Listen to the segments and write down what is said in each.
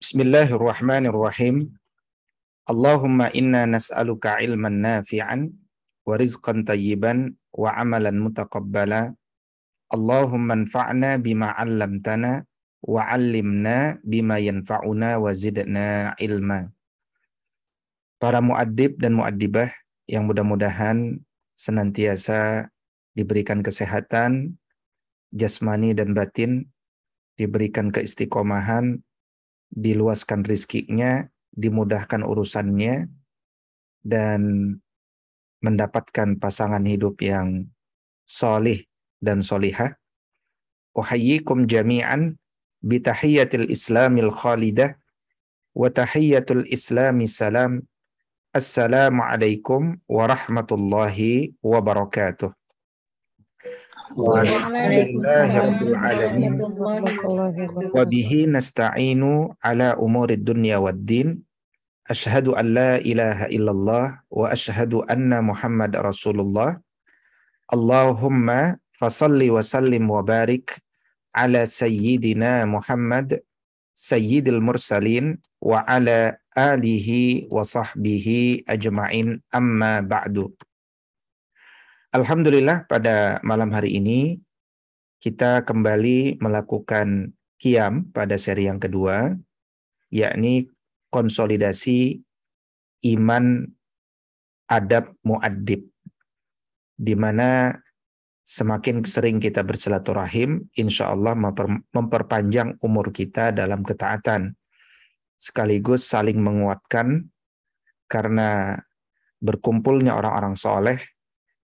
Bismillahirrahmanirrahim. Allahumma inna nas'aluka ilman nafi'an wa rizqan tayyiban wa amalan mutaqabbala. Allahumma anfa'na bima 'allamtana wa 'allimna bima yanfa'una wa zidna ilma. Para muaddib dan muaddibah yang mudah-mudahan senantiasa diberikan kesehatan jasmani dan batin, diberikan keistiqomahan, diluaskan rizkinya, dimudahkan urusannya, dan mendapatkan pasangan hidup yang solih dan solihah. Uhayyikum jami'an bitahiyyatil islamil khalidah wa tahiyyatul islami salam. Assalamualaikum warahmatullahi wabarakatuh. Alhamdulillahirabbil alamin. Wa bihi nasta'inu ala umurid dunya waddin. Asyhadu an la ilaha illallah wa asyhadu anna Muhammad Rasulullah. Allahumma fasalli wa sallim wa barik ala sayyidina Muhammad sayyidil mursalin wa ala alihi wa sahbihi ajma'in, amma ba'du. Alhamdulillah, pada malam hari ini kita kembali melakukan qiyam pada seri yang kedua, yakni konsolidasi iman adab muaddib, di mana semakin sering kita bersilaturahim, insya Allah memperpanjang umur kita dalam ketaatan, sekaligus saling menguatkan, karena berkumpulnya orang-orang soleh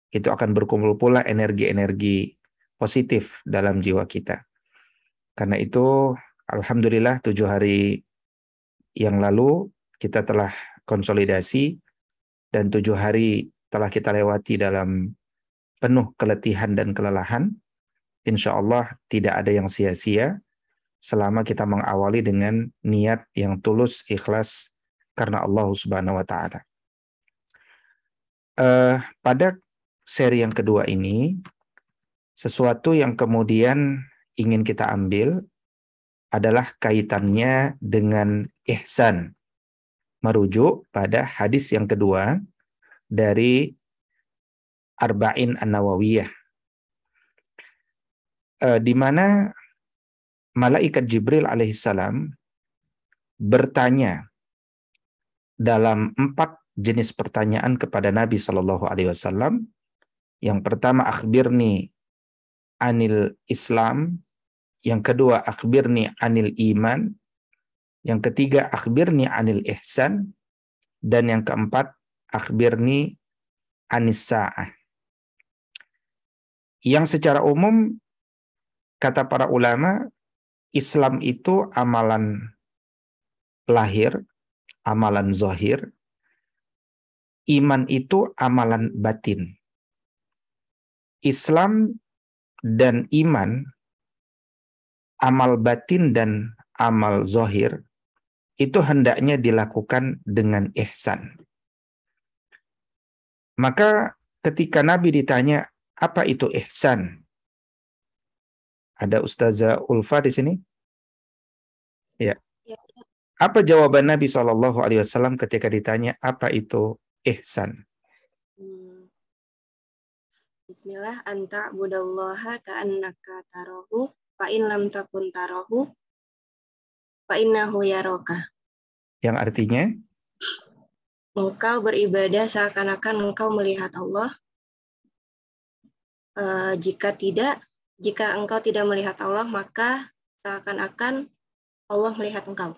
itu akan berkumpul pula energi-energi positif dalam jiwa kita. Karena itu, alhamdulillah 7 hari yang lalu kita telah konsolidasi, dan 7 hari telah kita lewati dalam penuh keletihan dan kelelahan. Insya Allah tidak ada yang sia-sia selama kita mengawali dengan niat yang tulus, ikhlas karena Allah Subhanahu wa Ta'ala. Pada seri yang kedua ini, sesuatu yang kemudian ingin kita ambil adalah kaitannya dengan ihsan, merujuk pada hadis yang kedua dari Arba'in An-Nawawiyah, di mana malaikat Jibril alaihissalam bertanya dalam 4 jenis pertanyaan kepada Nabi Shallallahu Alaihi Wasallam. Yang pertama, akhbirni anil Islam. Yang kedua, akhbirni anil iman. Yang ketiga, akhbirni anil ihsan. Dan yang keempat, akhbirni anis sa'ah. Yang secara umum, kata para ulama, Islam itu amalan lahir, amalan zahir. Iman itu amalan batin. Islam dan iman, amal batin dan amal zahir, itu hendaknya dilakukan dengan ihsan. Maka ketika Nabi ditanya, apa itu ihsan? Ada Ustazah Ulfa di sini? Ya. Apa jawaban Nabi SAW ketika ditanya, apa itu ihsan? Bismillah, anta budallaha ka'annaka tarahu, fa in lam takun tarahu, fa innahu yaraka. Yang artinya? Engkau beribadah seakan-akan engkau melihat Allah. Jika engkau tidak melihat Allah, maka seakan-akan Allah melihat engkau.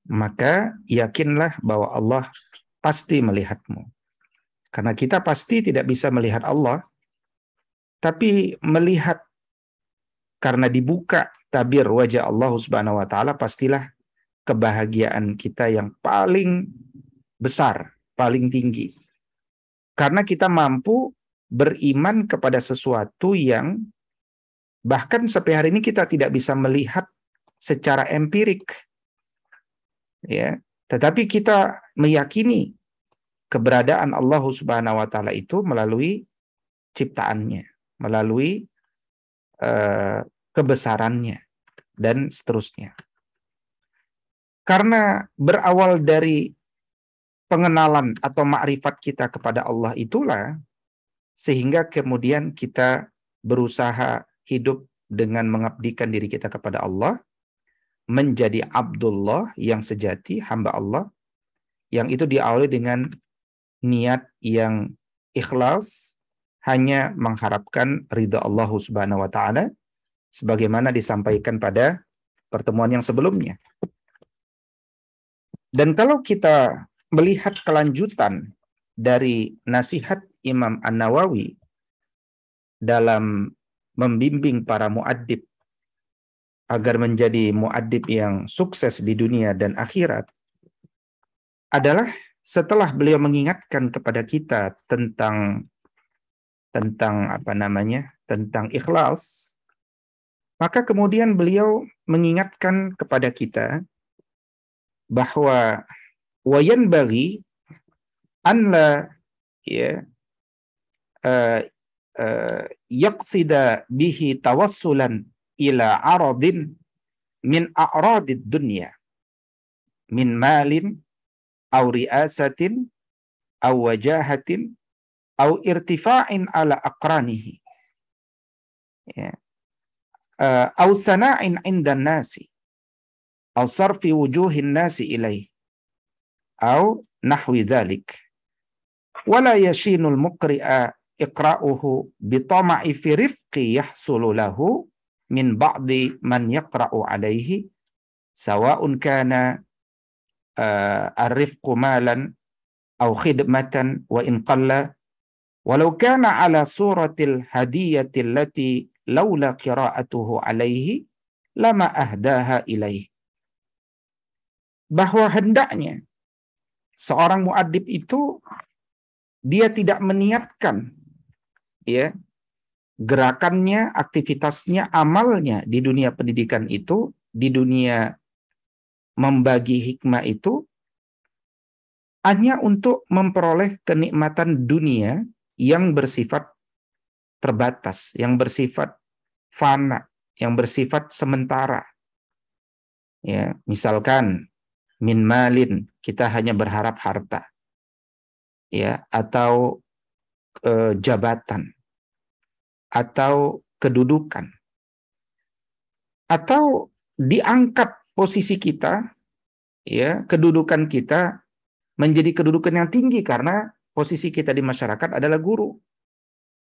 Maka yakinlah bahwa Allah pasti melihatmu. Karena kita pasti tidak bisa melihat Allah, tapi melihat karena dibuka tabir wajah Allah Subhanahu wa Ta'ala, pastilah kebahagiaan kita yang paling besar, paling tinggi. Karena kita mampu beriman kepada sesuatu yang bahkan sampai hari ini kita tidak bisa melihat secara empirik. Ya, tetapi kita meyakini keberadaan Allah Subhanahu wa Ta'ala itu melalui ciptaannya, melalui kebesarannya, dan seterusnya. Karena berawal dari pengenalan atau makrifat kita kepada Allah itulah, sehingga kemudian kita berusaha hidup dengan mengabdikan diri kita kepada Allah, menjadi Abdullah yang sejati, hamba Allah, yang itu diawali dengan niat yang ikhlas, hanya mengharapkan ridha Allah Subhanahu wa taala, sebagaimana disampaikan pada pertemuan yang sebelumnya. Dan kalau kita melihat kelanjutan dari nasihat Imam An-Nawawi dalam membimbing para muaddib agar menjadi muaddib yang sukses di dunia dan akhirat, adalah setelah beliau mengingatkan kepada kita tentang tentang ikhlas, maka kemudian beliau mengingatkan kepada kita bahwa wayan bagi anla ya yaqsida bihi tawassulan ila aradin min a'radid dunya min malin aw riasatin aw wajahatin aw irtifa'in ala aqranihi ya aw sana'in 'indan nasi aw sarfi wujuhin nasi ilaih aw nahwi dzalik wala yashinul muqri'a iqra'uhu bitama'i fi rifqi yahsulu lahu min ba'di man yaqra'u alaihi sawa'un kana ar-rifqu malan aw khidmatan wa in qalla walau kana ala suratil hadiyati allati laula qira'atuhu alaihi lama ahdaha ilaih. Bahwa hendaknya seorang muaddib itu dia tidak meniatkan ya gerakannya, aktivitasnya, amalnya di dunia pendidikan itu, di dunia membagi hikmah itu hanya untuk memperoleh kenikmatan dunia yang bersifat terbatas, yang bersifat fana, yang bersifat sementara. Ya, misalkan min malin, kita hanya berharap harta. Ya, atau jabatan, atau kedudukan, atau diangkat posisi kita, ya, kedudukan kita menjadi kedudukan yang tinggi karena posisi kita di masyarakat adalah guru.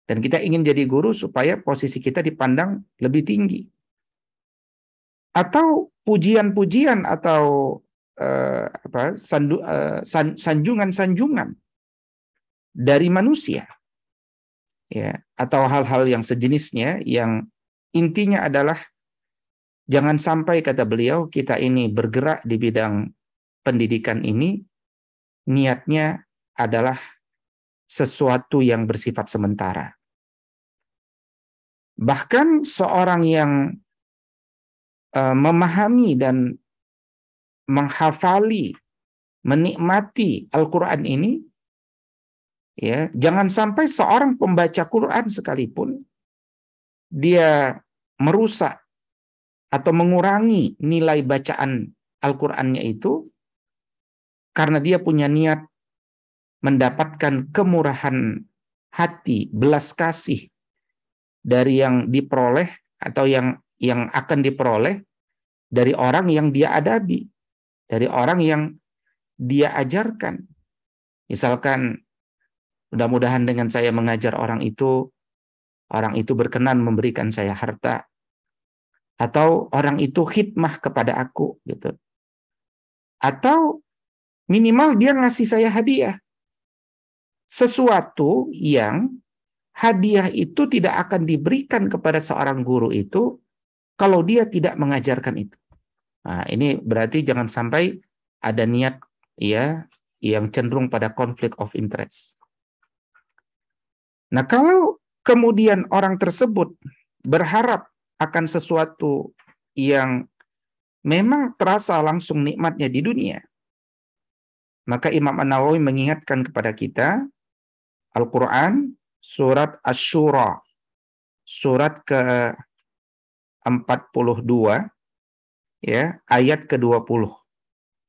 Dan kita ingin jadi guru supaya posisi kita dipandang lebih tinggi. Atau pujian-pujian atau sanjungan-sanjungan dari manusia. Ya, atau hal-hal yang sejenisnya yang intinya adalah jangan sampai, kata beliau, kita ini bergerak di bidang pendidikan ini niatnya adalah sesuatu yang bersifat sementara. Bahkan seorang yang memahami dan menghafali, menikmati Al-Quran ini, ya, jangan sampai seorang pembaca Quran sekalipun dia merusak atau mengurangi nilai bacaan Al-Qur'annya itu karena dia punya niat mendapatkan kemurahan hati, belas kasih dari yang diperoleh atau yang akan diperoleh dari orang yang dia adabi, dari orang yang dia ajarkan. Misalkan, mudah-mudahan dengan saya mengajar orang itu berkenan memberikan saya harta, atau orang itu khidmah kepada aku, gitu. Atau minimal dia ngasih saya hadiah. Sesuatu yang hadiah itu tidak akan diberikan kepada seorang guru itu kalau dia tidak mengajarkan itu. Nah, ini berarti jangan sampai ada niat ya yang cenderung pada konflik of interest. Nah, kalau kemudian orang tersebut berharap akan sesuatu yang memang terasa langsung nikmatnya di dunia, maka Imam An-Nawawi mengingatkan kepada kita Al-Quran surat Asy-Syura, surat ke-42 ya, ayat ke-20.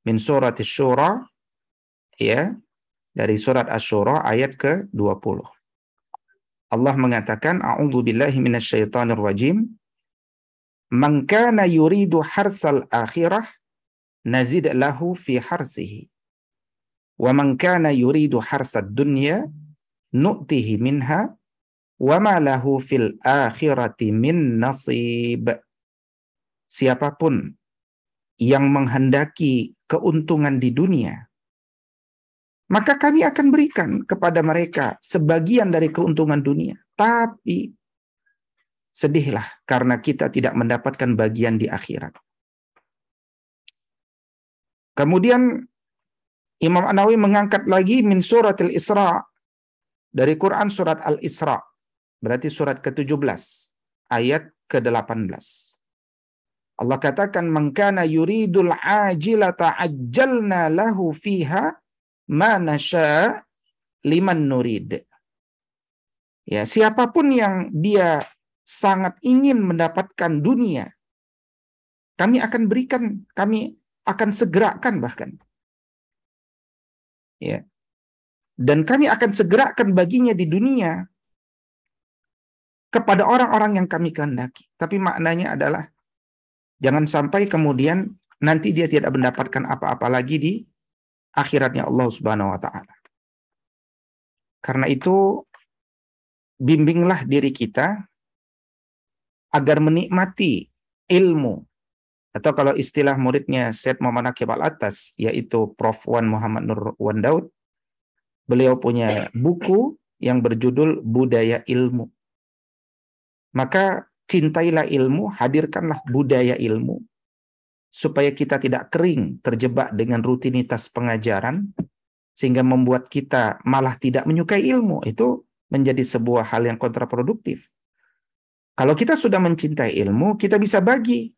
min surat Asy-Syura, ya, dari surat Asy-Syura ayat ke-20. Allah mengatakan, a'udzu billahi minasyaitonir rajim, man kana yuridu harsal akhirah nazid lahu fi harsihi wa man kana yuridu harsad dunya nu'tihi minha wa ma lahu fil akhirati min nasib. Siapapun yang menghendaki keuntungan di dunia, maka kami akan berikan kepada mereka sebagian dari keuntungan dunia. Tapi sedihlah karena kita tidak mendapatkan bagian di akhirat. Kemudian Imam An-Nawawi mengangkat lagi min surat Al-Isra, dari Quran surat Al-Isra, berarti surat ke-17 ayat ke-18. Allah katakan, man kana yuridul ajilata ajjalna lahu fiha ma nasya liman nurid. Ya, siapapun yang dia sangat ingin mendapatkan dunia, kami akan berikan, kami akan segerakan bahkan. Ya. Dan kami akan segerakan baginya di dunia kepada orang-orang yang kami kehendaki. Tapi maknanya adalah jangan sampai kemudian nanti dia tidak mendapatkan apa-apa lagi di akhiratnya Allah Subhanahu wa taala. Karena itu bimbinglah diri kita agar menikmati ilmu, atau kalau istilah muridnya Syed Muhammad Aqib Al-Attas, yaitu Prof. Wan Muhammad Nur Wan Daud, beliau punya buku yang berjudul Budaya Ilmu. Maka cintailah ilmu, hadirkanlah budaya ilmu, supaya kita tidak kering terjebak dengan rutinitas pengajaran, sehingga membuat kita malah tidak menyukai ilmu. Itu menjadi sebuah hal yang kontraproduktif. Kalau kita sudah mencintai ilmu, kita bisa bagi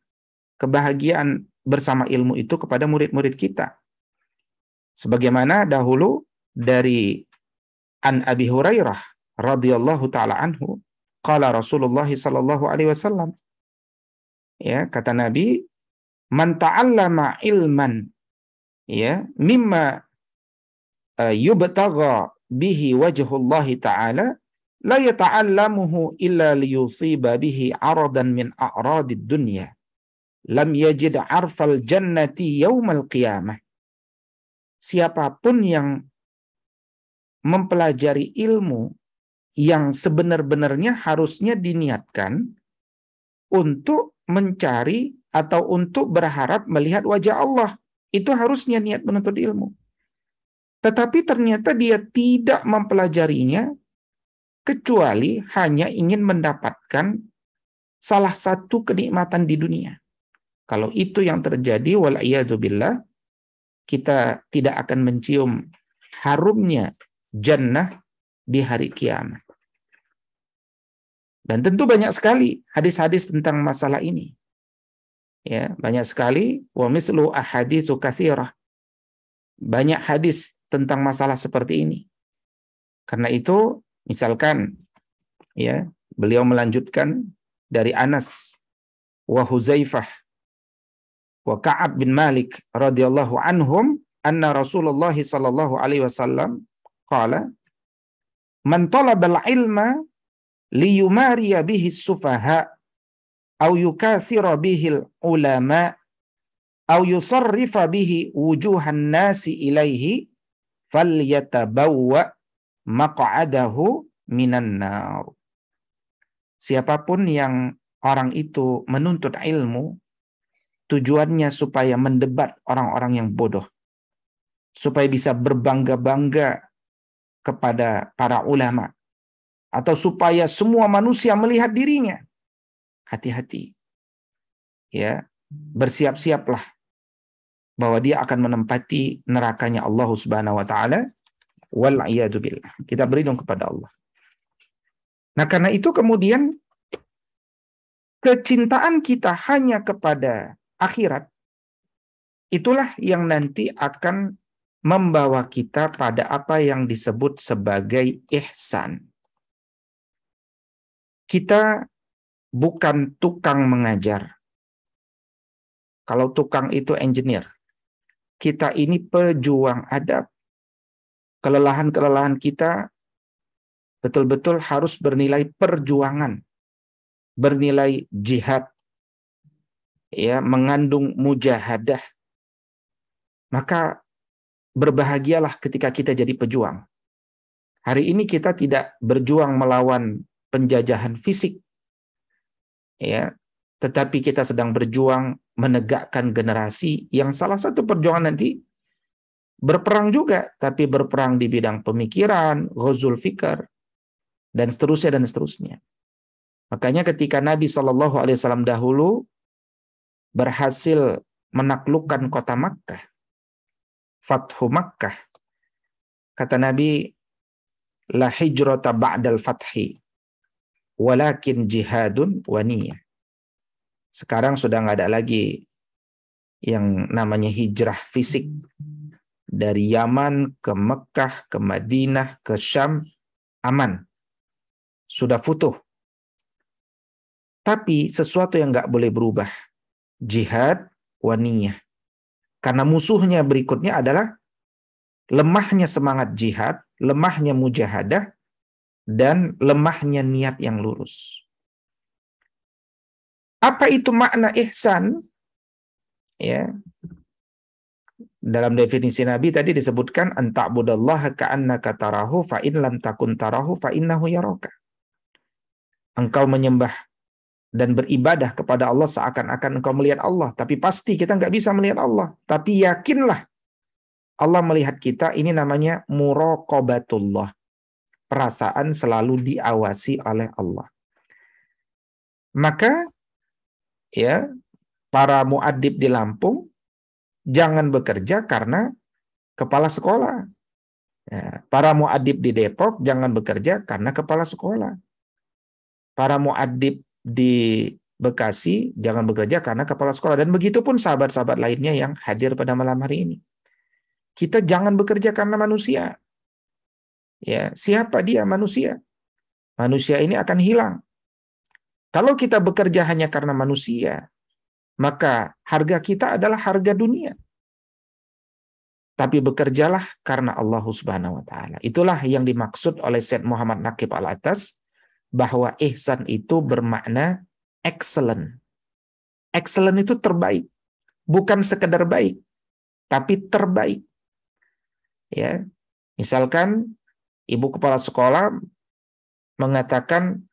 kebahagiaan bersama ilmu itu kepada murid-murid kita. Sebagaimana dahulu dari An Abi Hurairah radhiyallahu taala anhu, qala Rasulullah sallallahu alaihi wasallam, ya, kata Nabi, man ta'allama ilman, ya, mimma yubtagha bihi wajhullahi ta'ala la yata'allamuhu illa liyusiba bihi aradan min a'radid dunya lam yajid arfal jannati yaumal qiyamah. Siapapun yang mempelajari ilmu yang sebenar-benarnya harusnya diniatkan untuk mencari atau untuk berharap melihat wajah Allah, itu harusnya niat menuntut ilmu. Tetapi ternyata dia tidak mempelajarinya kecuali hanya ingin mendapatkan salah satu kenikmatan di dunia. Kalau itu yang terjadi, wal'iyadzubillah, kita tidak akan mencium harumnya jannah di hari kiamat. Dan tentu banyak sekali hadis-hadis tentang masalah ini. Ya, banyak sekali, wa mislu ahaditsu katsirah. Banyak hadis tentang masalah seperti ini. Karena itu, misalkan, ya, beliau melanjutkan dari Anas wa Huzaifah wa Ka'ab bin Malik radhiyallahu anhum anna Rasulullah sallallahu alaihi wasallam qala man talabal ilma liyumariya bihi sufaha aw yukathira bihi ulama aw yusarrifa bihi wujuhan nasi ilaihi falyatabawwa maq'adahu minan nar. Siapapun yang orang itu menuntut ilmu tujuannya supaya mendebat orang-orang yang bodoh, supaya bisa berbangga-bangga kepada para ulama, atau supaya semua manusia melihat dirinya. Hati-hati, ya, bersiap-siaplah bahwa dia akan menempati nerakanya Allah Subhanahu wa taala, wal iyadu billah. Kita berlindung kepada Allah. Nah, karena itu kemudian kecintaan kita hanya kepada akhirat, itulah yang nanti akan membawa kita pada apa yang disebut sebagai ihsan. Kita bukan tukang mengajar. Kalau tukang itu engineer. kita ini pejuang adab. Kelelahan-kelelahan kita betul-betul harus bernilai perjuangan, bernilai jihad, ya, mengandung mujahadah. Maka berbahagialah ketika kita jadi pejuang. Hari ini kita tidak berjuang melawan penjajahan fisik, ya, tetapi kita sedang berjuang menegakkan generasi yang salah satu perjuangan nanti berperang juga, tapi berperang di bidang pemikiran, ghazul fikr, dan seterusnya dan seterusnya. Makanya ketika Nabi SAW dahulu berhasil menaklukkan kota Makkah, Fathu Makkah, kata Nabi, la hijrata ba'dal fathi, walakin jihadun wa niyah. Sekarang sudah nggak ada lagi yang namanya hijrah fisik. Dari Yaman ke Mekah, ke Madinah, ke Syam, aman. Sudah futuh. Tapi sesuatu yang nggak boleh berubah. Jihad wa niyah. Karena musuhnya berikutnya adalah lemahnya semangat jihad, lemahnya mujahadah, dan lemahnya niat yang lurus. Apa itu makna ihsan? Ya. Dalam definisi Nabi tadi disebutkan anta'budallaha ka'annaka tarahu fa in lam takun tarahu fa innahu yaraka. Engkau menyembah dan beribadah kepada Allah seakan-akan engkau melihat Allah, tapi pasti kita nggak bisa melihat Allah. Tapi yakinlah Allah melihat kita. Ini namanya muraqabatullah. Perasaan selalu diawasi oleh Allah. Maka ya, para muadib di Lampung jangan bekerja karena kepala sekolah. Ya, para muadib di Depok jangan bekerja karena kepala sekolah. Para muadib di Bekasi jangan bekerja karena kepala sekolah. Dan begitu pun sahabat-sahabat lainnya yang hadir pada malam hari ini. Kita jangan bekerja karena manusia. Ya, siapa dia? Manusia. Manusia ini akan hilang. Kalau kita bekerja hanya karena manusia, maka harga kita adalah harga dunia. Tapi bekerjalah karena Allah Subhanahu wa taala. Itulah yang dimaksud oleh Syed Muhammad Naqib Al-Atas, bahwa ihsan itu bermakna excellent. Excellent itu terbaik. Bukan sekedar baik, tapi terbaik. Ya. Misalkan ibu kepala sekolah mengatakan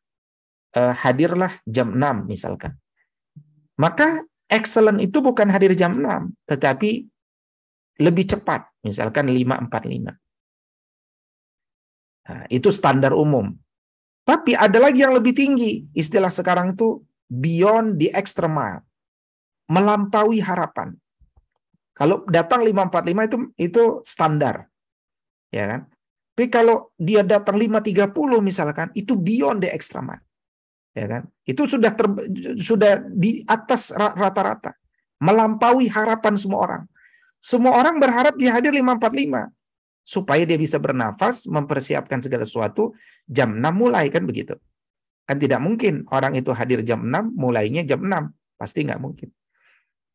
hadirlah jam 6 misalkan. Maka excellent itu bukan hadir jam 6, tetapi lebih cepat, misalkan 5:45. Nah, itu standar umum. Tapi ada lagi yang lebih tinggi, istilah sekarang itu beyond the extra mile, melampaui harapan. Kalau datang 5:45 itu standar, ya kan? Tapi kalau dia datang 5:30 misalkan, itu beyond the extra mile. Ya kan? Itu sudah di atas rata-rata, melampaui harapan semua orang. Semua orang berharap dia hadir 5:45 supaya dia bisa bernafas, mempersiapkan segala sesuatu. Jam 6 mulai, kan begitu. Kan tidak mungkin orang itu hadir jam 6, mulainya jam 6. Pasti nggak mungkin.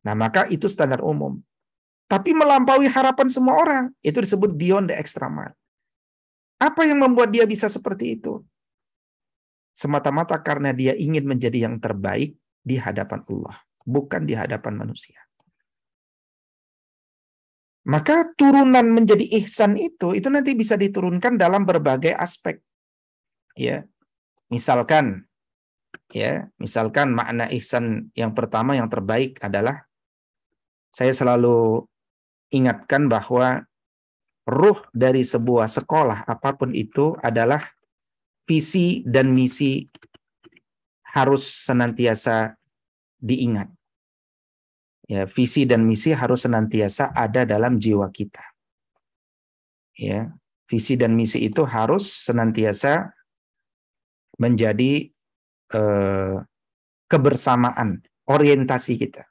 Nah, maka itu standar umum. Tapi melampaui harapan semua orang, itu disebut beyond the extra mile. Apa yang membuat dia bisa seperti itu? Semata-mata karena dia ingin menjadi yang terbaik di hadapan Allah, bukan di hadapan manusia. Maka turunan menjadi ihsan itu nanti bisa diturunkan dalam berbagai aspek. Ya. Misalkan makna ihsan yang pertama, yang terbaik adalah, saya selalu ingatkan bahwa ruh dari sebuah sekolah apapun itu adalah visi dan misi harus senantiasa diingat. Ya, visi dan misi harus senantiasa ada dalam jiwa kita. Ya, visi dan misi itu harus senantiasa menjadi kebersamaan, orientasi kita.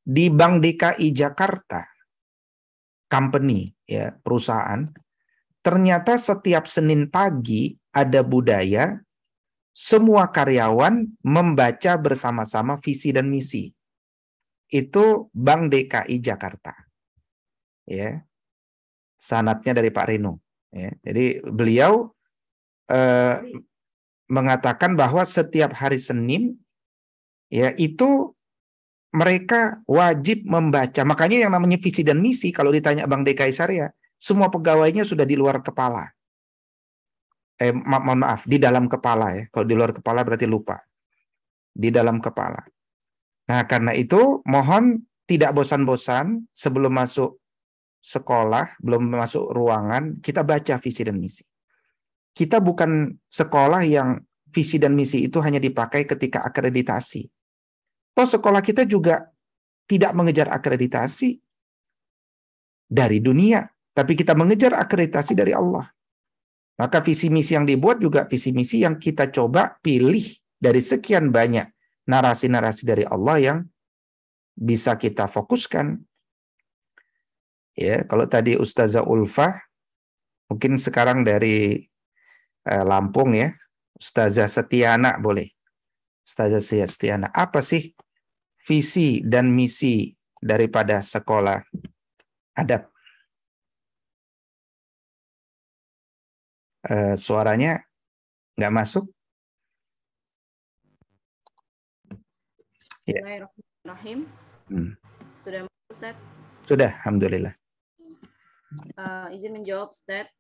Di Bank DKI Jakarta, company, ya, perusahaan, ternyata setiap Senin pagi ada budaya semua karyawan membaca bersama-sama visi dan misi. Itu Bank DKI Jakarta. ya, sanadnya dari Pak Rino. Ya. Jadi beliau mengatakan bahwa setiap hari Senin ya itu mereka wajib membaca. Makanya yang namanya visi dan misi kalau ditanya Bank DKI Syariah, semua pegawainya sudah di luar kepala. Mohon maaf, di dalam kepala ya. Kalau di luar kepala berarti lupa. Di dalam kepala. Nah, karena itu mohon tidak bosan-bosan sebelum masuk sekolah, belum masuk ruangan, kita baca visi dan misi. Kita bukan sekolah yang visi dan misi itu hanya dipakai ketika akreditasi. Toh sekolah kita juga tidak mengejar akreditasi dari dunia, tapi kita mengejar akreditasi dari Allah. Maka visi misi yang dibuat juga visi misi yang kita coba pilih dari sekian banyak narasi-narasi dari Allah yang bisa kita fokuskan. Ya, kalau tadi Ustazah Ulfah, mungkin sekarang dari Lampung ya, Ustazah Setiana boleh. Ustazah Setiana, apa sih visi dan misi daripada sekolah adab? Suaranya nggak masuk? Bismillahirrahmanirrahim. Sudah masuk, Ustaz? Sudah, alhamdulillah. Izin menjawab, Ustaz.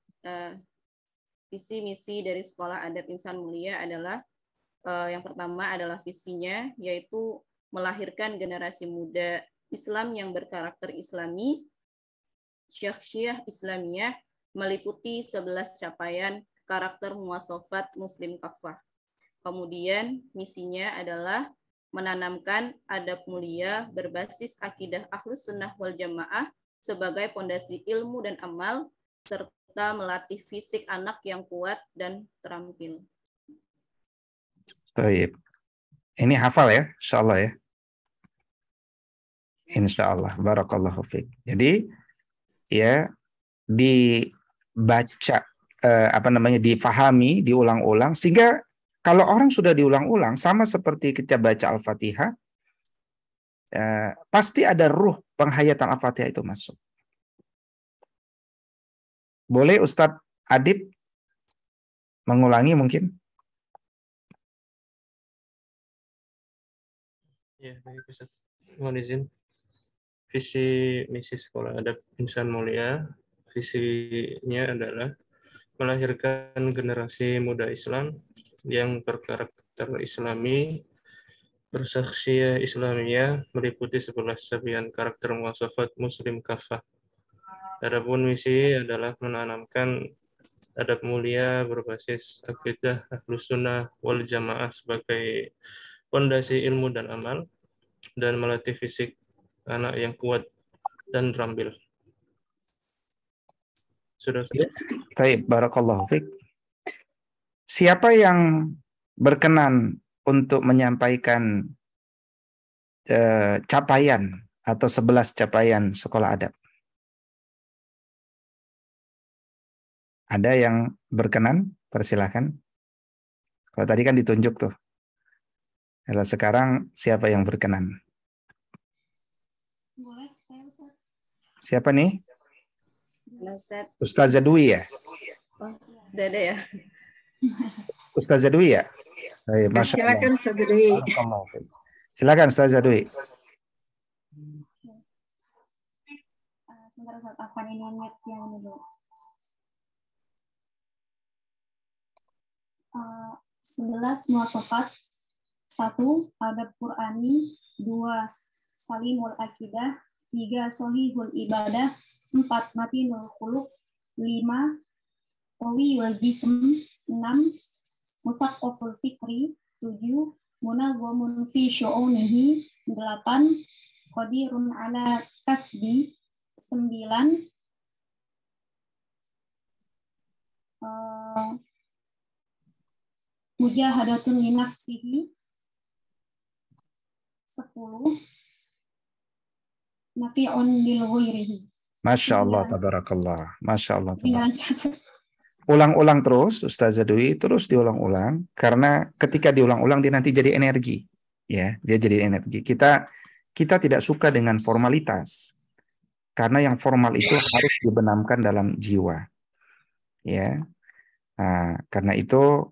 Visi misi dari Sekolah Adab Insan Mulia adalah yang pertama adalah visinya, yaitu melahirkan generasi muda Islam yang berkarakter Islami, syakhsiyah Islamiyah, meliputi 11 capaian karakter muasofat Muslim kafah. Kemudian misinya adalah menanamkan adab mulia berbasis akidah Ahlus Sunnah wal Jamaah sebagai pondasi ilmu dan amal, serta melatih fisik anak yang kuat dan terampil. Baik. Ini hafal ya, insyaallah ya. Insyaallah, barakallahu fiik. Jadi ya dibaca difahami, diulang-ulang sehingga kalau orang sudah diulang-ulang sama seperti kita baca Al-Fatihah, pasti ada ruh penghayatan Al-Fatihah itu masuk. Boleh Ustadz Adib mengulangi mungkin? Ya, baik Ustaz. Mohon izin. Visi misi Sekolah Adab Insan Mulia, visinya adalah melahirkan generasi muda Islam yang berkarakter Islami, bersaksiyah Islamiyah, meliputi 11 capaian karakter muasafat Muslim kafah. Adapun misi adalah menanamkan adab mulia berbasis akidah Ahlus Sunnah wal Jamaah sebagai fondasi ilmu dan amal, dan melatih fisik anak yang kuat dan terampil. Sudah. Baik, barakallahu fiik. Siapa yang berkenan untuk menyampaikan capaian atau 11 capaian sekolah adab? Ada yang berkenan? Persilahkan. Kalau tadi kan ditunjuk tuh. Kalau sekarang siapa yang berkenan? Boleh, saya Ustaz. Siapa nih? Ustaz. Ustazah Dwi ya? Oh, udah ada ya? Ustazah Dwi ya? Masya Allah. Silakan Ustazah Dwi. Silakan Ustazah Dwi. Sebentar Ustaz, apa ini unit yang ini dulu. 11 muasofat, 1 adab Qur'ani, 2 salimul akidah, 3 solihul ibadah, 4 matinul khuluq, 5 qawiyul jism, 6 musaqqaful fikri, 7 munawwamun fi syu'unihi, 8 qadirun ala kasbi, 9 mujahadatun li nafsihi, 10 nafi'un lil ghairihi. Masya Allah, tabarakallah. Masya Allah, tabarakallah. Ulang-ulang terus, Ustazah Dwi, terus diulang-ulang. Karena ketika diulang-ulang, dia nanti jadi energi. Ya, dia jadi energi. Kita tidak suka dengan formalitas. karena yang formal itu harus dibenamkan dalam jiwa. Ya, nah, karena itu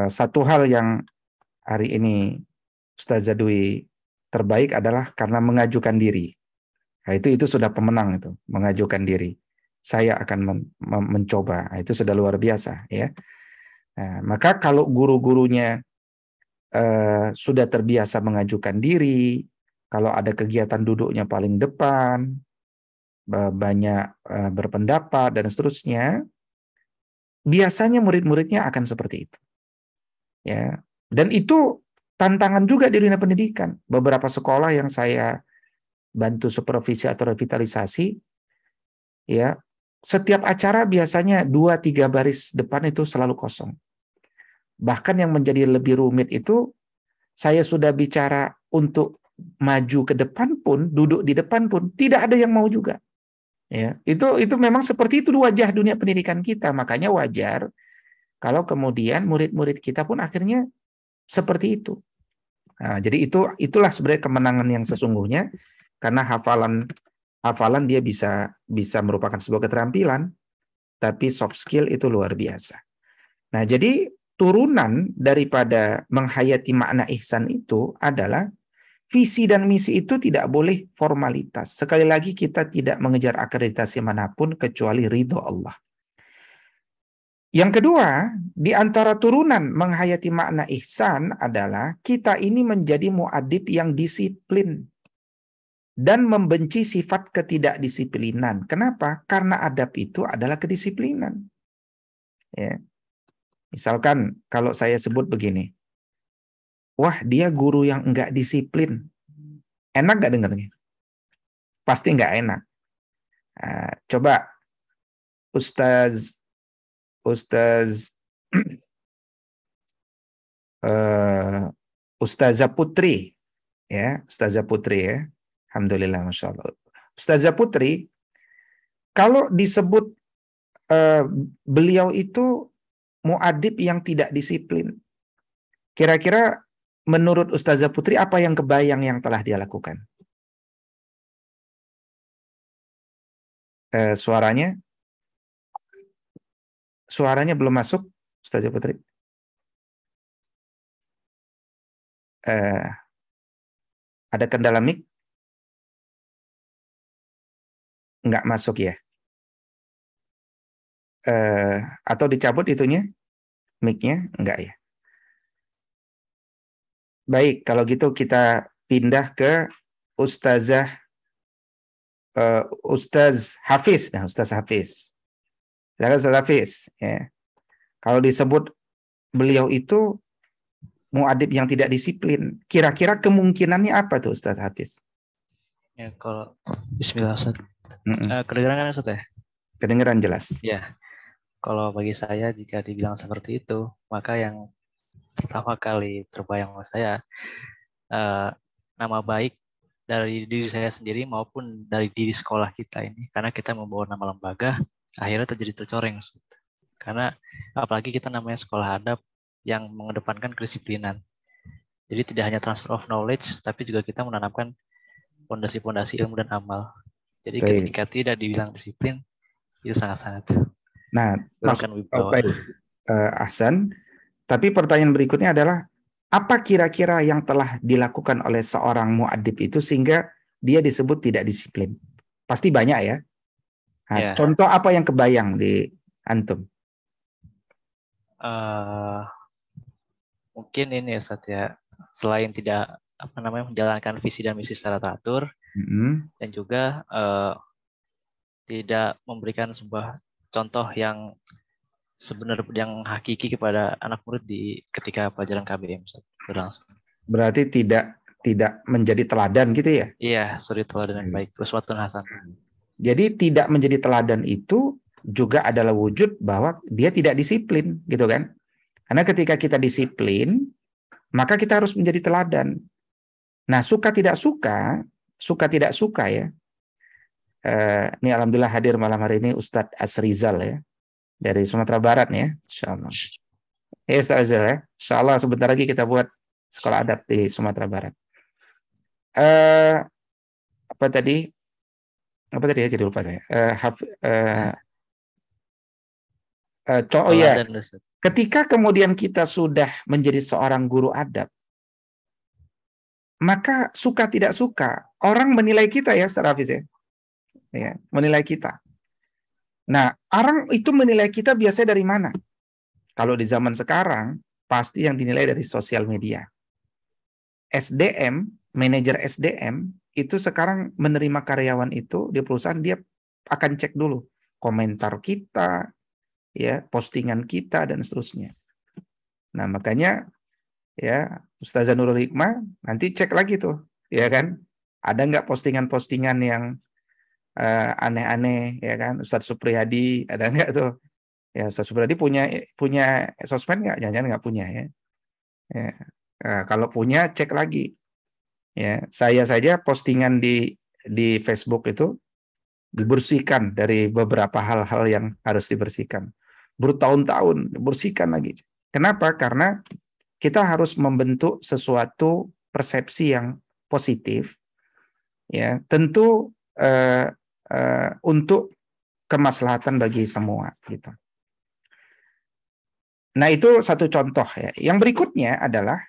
satu hal yang hari ini Ustazah Dwi terbaik adalah karena mengajukan diri. Nah, itu sudah pemenang itu, mengajukan diri. Saya akan mencoba. Nah, itu sudah luar biasa, ya. Nah, maka kalau guru-gurunya sudah terbiasa mengajukan diri, kalau ada kegiatan duduknya paling depan, banyak berpendapat dan seterusnya, biasanya murid-muridnya akan seperti itu. Ya. Dan itu tantangan juga di dunia pendidikan. Beberapa sekolah yang saya bantu supervisi atau revitalisasi, ya, setiap acara biasanya 2-3 baris depan itu selalu kosong. Bahkan yang menjadi lebih rumit itu, saya sudah bicara untuk maju ke depan pun, duduk di depan pun, tidak ada yang mau juga. Ya, itu memang seperti itu wajah dunia pendidikan kita. Makanya wajar kalau kemudian murid-murid kita pun akhirnya seperti itu. Nah, jadi itulah sebenarnya kemenangan yang sesungguhnya, karena hafalan dia bisa merupakan sebuah keterampilan, tapi soft skill itu luar biasa. Nah, jadi turunan daripada menghayati makna ihsan itu adalah visi dan misi itu tidak boleh formalitas. Sekali lagi, kita tidak mengejar akreditasi manapun kecuali ridho Allah. Yang kedua, di antara turunan menghayati makna ihsan adalah kita ini menjadi muadib yang disiplin dan membenci sifat ketidakdisiplinan. Kenapa? Karena adab itu adalah kedisiplinan. Ya. Misalkan kalau saya sebut begini, wah dia guru yang enggak disiplin. Enak enggak dengarnya? Pasti enggak enak. Nah, coba Ustazah Putri, ya, Ustazah Putri ya, alhamdulillah, masya Allah. Ustazah Putri, kalau disebut beliau itu muadib yang tidak disiplin, kira-kira menurut Ustazah Putri apa yang kebayang yang telah dia lakukan? Suaranya belum masuk, Ustazah Putri. Ada kendala mic? Nggak masuk ya? Atau dicabut itunya? Mic-nya? Enggak ya? Baik, kalau gitu kita pindah ke Ustaz Hafiz. Nah, Ustaz Hafiz. Silakan Ustaz Hafiz. Ya. Kalau disebut beliau itu muadib yang tidak disiplin, kira-kira kemungkinannya apa tuh Ustaz Hafiz? Ya, kalau Bismillah Ustaz. Kedengeran kan Ustaz ya? Kedengeran jelas. Ya, kalau bagi saya jika dibilang seperti itu, maka yang pertama kali terbayang saya nama baik dari diri saya sendiri maupun dari diri sekolah kita ini, karena kita membawa nama lembaga, akhirnya terjadi tercoreng. Karena apalagi kita namanya sekolah adab yang mengedepankan kedisiplinan. Jadi tidak hanya transfer of knowledge, tapi juga kita menanamkan fondasi-fondasi ilmu dan amal. Jadi ketika tidak dibilang disiplin, itu sangat-sangat. Nah, Ahsan. Tapi pertanyaan berikutnya adalah, apa kira-kira yang telah dilakukan oleh seorang muadib itu sehingga dia disebut tidak disiplin? Pasti banyak ya. Nah, contoh apa yang kebayang di antum? Mungkin ini Ustaz ya, selain tidak menjalankan visi dan misi secara teratur, dan juga tidak memberikan sebuah contoh yang sebenarnya yang hakiki kepada anak murid ketika pelajaran KBM berlangsung. Berarti tidak menjadi teladan gitu ya? Iya, suri teladan yang baik, uswatun hasanah. Jadi tidak menjadi teladan itu juga adalah wujud bahwa dia tidak disiplin, gitu kan? Karena ketika kita disiplin, maka kita harus menjadi teladan. Nah, suka tidak suka ya. Ini alhamdulillah hadir malam hari ini Ustadz Asrizal ya, dari Sumatera Barat ya, insyaallah. Ustadz Asrizal ya, insyaallah sebentar lagi kita buat sekolah adab di Sumatera Barat. Apa tadi? Apa tadi ya, jadi lupa saya. Oh ya, Teladan, Ustaz. ketika kemudian kita sudah menjadi seorang guru adab, maka suka tidak suka orang menilai kita ya, Ustaz Hafiz ya, menilai kita. Nah, orang itu menilai kita biasanya dari mana? Kalau di zaman sekarang, pasti yang dinilai dari sosial media. SDM, manajer SDM, itu sekarang menerima karyawan itu di perusahaan, dia akan cek dulu komentar kita, ya, postingan kita, dan seterusnya. Nah, makanya ya Ustazah Nurul Hikmah nanti cek lagi tuh, ya kan? Ada nggak postingan-postingan yang aneh-aneh, ya kan? Ustaz Supriyadi ada nggak tuh? Ya, Ustaz Supriyadi punya sosmed nggak? Jangan-jangan nggak punya ya. Ya. Nah, kalau punya cek lagi. Ya, saya saja postingan di Facebook itu dibersihkan dari beberapa hal-hal yang harus dibersihkan. Bertahun-tahun dibersihkan lagi. Kenapa? Karena kita harus membentuk sesuatu persepsi yang positif, ya, tentu untuk kemaslahatan bagi semua, gitu. Nah, itu satu contoh ya. Yang berikutnya adalah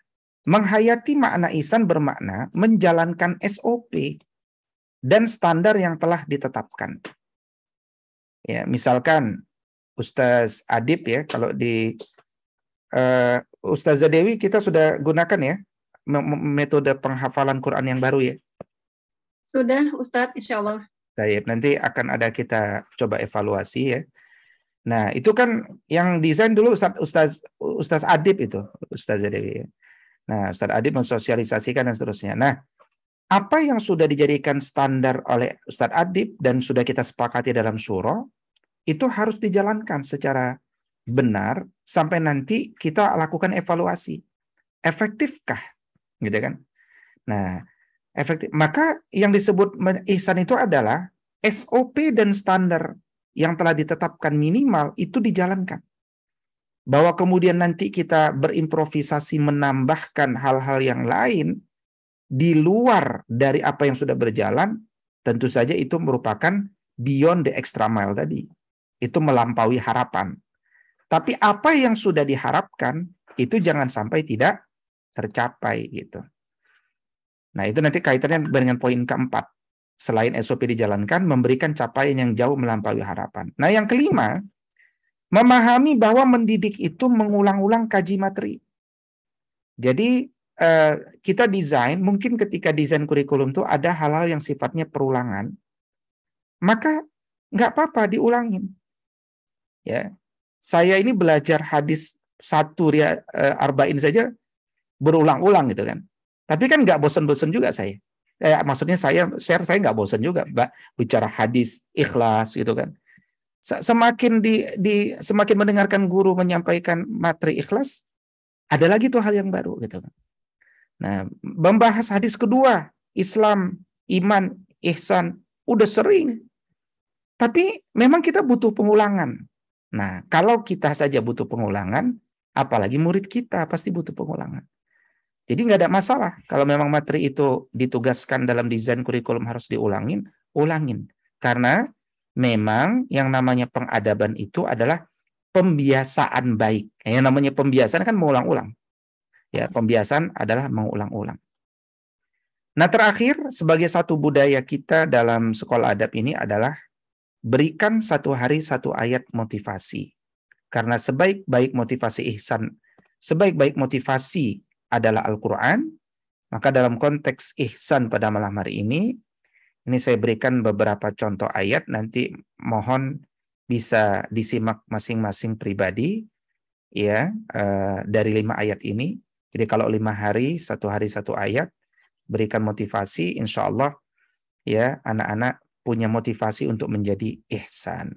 menghayati makna ihsan bermakna menjalankan SOP dan standar yang telah ditetapkan. Ya, misalkan Ustaz Adib ya, kalau di Ustazah Dewi kita sudah gunakan ya metode penghafalan Quran yang baru ya. Sudah Ustadz, insya Allah. Baik, nanti akan ada kita coba evaluasi ya. Nah, itu kan yang desain dulu Ustaz Adib itu, Ustazah Dewi ya. Nah, Ustaz Adib mensosialisasikan dan seterusnya. Nah, apa yang sudah dijadikan standar oleh Ustaz Adib dan sudah kita sepakati dalam syuro, itu harus dijalankan secara benar sampai nanti kita lakukan evaluasi. Efektifkah? Gitu kan? Nah, efektif. Maka yang disebut ihsan itu adalah SOP dan standar yang telah ditetapkan minimal itu dijalankan. Bahwa kemudian nanti kita berimprovisasi menambahkan hal-hal yang lain di luar dari apa yang sudah berjalan, tentu saja itu merupakan beyond the extra mile tadi. Itu melampaui harapan. Tapi apa yang sudah diharapkan itu jangan sampai tidak tercapai gitu. Nah, itu nanti kaitannya dengan poin keempat. Selain SOP dijalankan, memberikan capaian yang jauh melampaui harapan. Nah, yang kelima, memahami bahwa mendidik itu mengulang-ulang kaji materi. Jadi kita desain, mungkin ketika desain kurikulum itu ada hal-hal yang sifatnya perulangan, maka nggak apa-apa diulangin. Ya, saya ini belajar hadis 1 arba'in saja berulang-ulang gitu kan. Tapi kan nggak bosan-bosan juga saya. Maksudnya saya nggak bosan juga, Mbak, bicara hadis ikhlas gitu kan. Semakin semakin mendengarkan guru menyampaikan materi ikhlas, ada lagi tuh hal yang baru gitu kan. Nah, membahas hadis kedua, Islam, iman, ihsan, udah sering. Tapi memang kita butuh pengulangan. Nah, kalau kita saja butuh pengulangan, apalagi murid kita pasti butuh pengulangan. Jadi nggak ada masalah kalau memang materi itu ditugaskan dalam desain kurikulum harus diulangin, ulangin. Karena memang yang namanya pengadaban itu adalah pembiasaan baik. Yang namanya pembiasaan kan mengulang-ulang. Ya, pembiasaan adalah mengulang-ulang. Nah, terakhir sebagai satu budaya kita dalam sekolah adab ini adalah berikan satu hari satu ayat motivasi. Karena sebaik-baik motivasi ihsan, sebaik-baik motivasi adalah Al-Quran, maka dalam konteks ihsan pada malam hari ini saya berikan beberapa contoh ayat, nanti mohon bisa disimak masing-masing pribadi ya dari 5 ayat ini. Jadi kalau 5 hari satu ayat, berikan motivasi, insya Allah ya anak-anak punya motivasi untuk menjadi ihsan.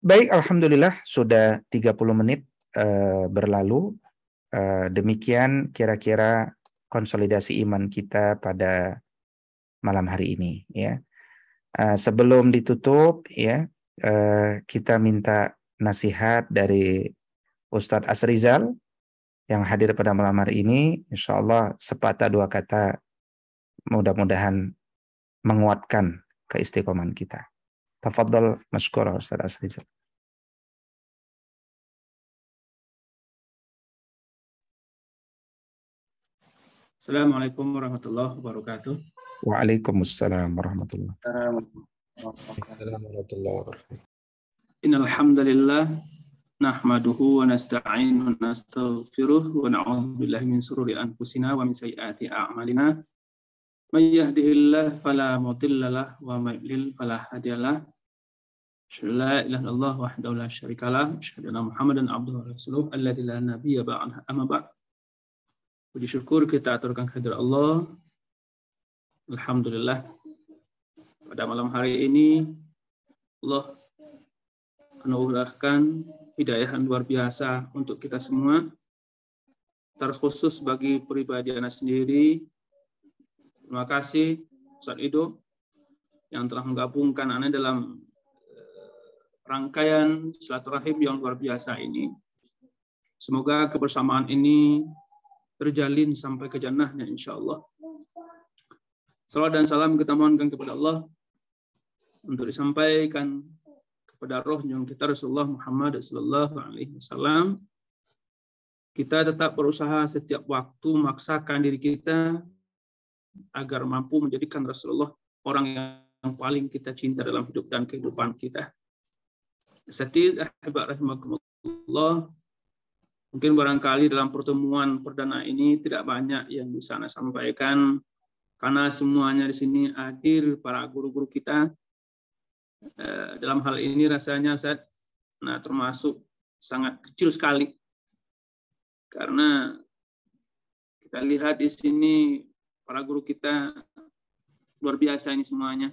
Baik, alhamdulillah sudah 30 menit berlalu. Demikian kira-kira konsolidasi iman kita pada malam hari ini ya. Sebelum ditutup ya, kita minta nasihat dari Ustadz Asrizal yang hadir pada malam hari ini. Insya Allah sepatah dua kata mudah-mudahan menguatkan keistiqomahan kita. Tafadhal masykur Ustaz Asrizal. Assalamualaikum warahmatullahi wabarakatuh. Waalaikumsalam warahmatullahi wabarakatuh. Innal hamdalillah nahmaduhu wa nasta'inuhu wa nastaghfiruh wa na'udzu billahi min shururi anfusina wa min sayyiati a'malina. May yahdihillahu fala mudilla lahu wa may yudlil fala hadiyalah. Asyhadu an la ilaha illallah wahdahu la syarikalah, asyhadu anna Muhammadan abduhu wa rasuluh alladzi la nabiyya ba'dahu amma ba'd. Puji syukur kita aturkan kehadirat Allah. Alhamdulillah. Pada malam hari ini Allah anugerahkan hidayah yang luar biasa untuk kita semua. Terkhusus bagi pribadi Ana sendiri. Terima kasih Ustaz Ido yang telah menggabungkan Ana dalam rangkaian silaturahim yang luar biasa ini. Semoga kebersamaan ini terjalin sampai ke jannahnya insya-Allah. Salawat dan salam kita mohonkan kepada Allah untuk disampaikan kepada roh yang kita Rasulullah Muhammad sallallahu alaihi wasallam. Kita tetap berusaha setiap waktu memaksakan diri kita agar mampu menjadikan Rasulullah orang yang paling kita cinta dalam hidup dan kehidupan kita. Satid ahibab rahimakumullah. Mungkin barangkali dalam pertemuan perdana ini tidak banyak yang bisa Ana sampaikan karena semuanya di sini hadir para guru-guru kita. Dalam hal ini rasanya saya termasuk sangat kecil sekali karena kita lihat di sini para guru kita luar biasa ini semuanya.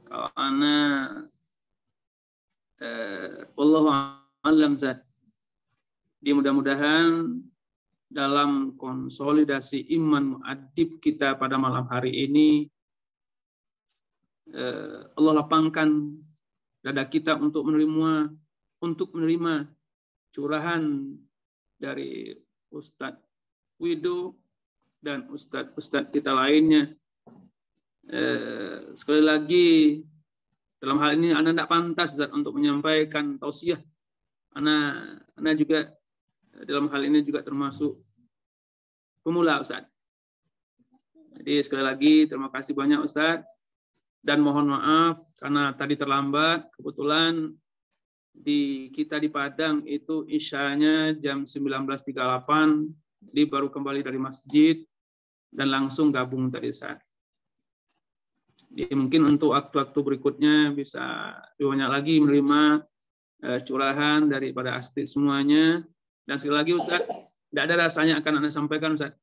Kalau Ana wallahu a'lam zat. Di mudah-mudahan dalam konsolidasi iman mu'adib kita pada malam hari ini Allah lapangkan dada kita untuk menerima curahan dari Ustadz Wido dan Ustadz kita lainnya. Sekali lagi dalam hal ini Ana tidak pantas Ustadz untuk menyampaikan tausiah. Ana juga dalam hal ini juga termasuk pemula Ustaz. Jadi sekali lagi terima kasih banyak Ustaz dan mohon maaf karena tadi terlambat. Kebetulan kita di Padang itu isyanya jam 19.38, jadi baru kembali dari masjid dan langsung gabung tadi Ustaz. Jadi mungkin untuk waktu-waktu berikutnya bisa lebih banyak lagi menerima curahan daripada astid semuanya. Dan sekali lagi Ustaz, tidak ada rasanya akan Anda sampaikan Ustaz.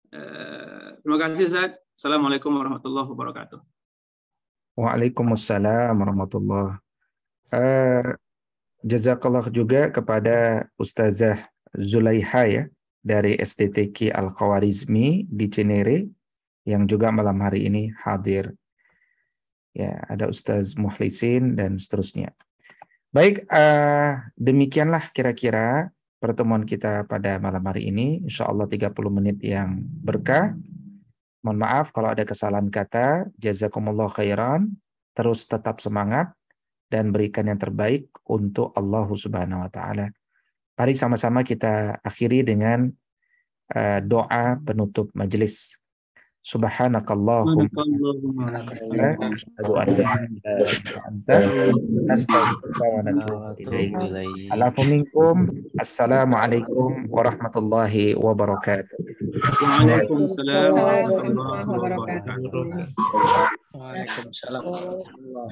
Terima kasih Ustaz. Assalamualaikum warahmatullahi wabarakatuh. Waalaikumsalam warahmatullahi wabarakatuh. Jazakallah juga kepada Ustazah Zulaiha ya dari SDTQ Al-Khawarizmi di Cinere yang juga malam hari ini hadir. Ya, ada Ustaz Muhlisin dan seterusnya. Baik, demikianlah kira-kira pertemuan kita pada malam hari ini. Insya Allah 30 menit yang berkah. Mohon maaf kalau ada kesalahan kata. Jazakumullah khairan. Terus tetap semangat dan berikan yang terbaik untuk Allah Subhanahu wa Ta'ala. Mari sama-sama kita akhiri dengan doa penutup majelis. Subhanakallahumma asyhadu an la ilaha illa anta astaghfiruka wa atubu ilaik. Alafu minkum. Assalamualaikum warahmatullahi wabarakatuh. Waalaikumsalam warahmatullahi wabarakatuh. Waalaikumsalam warahmatullahi wabarakatuh.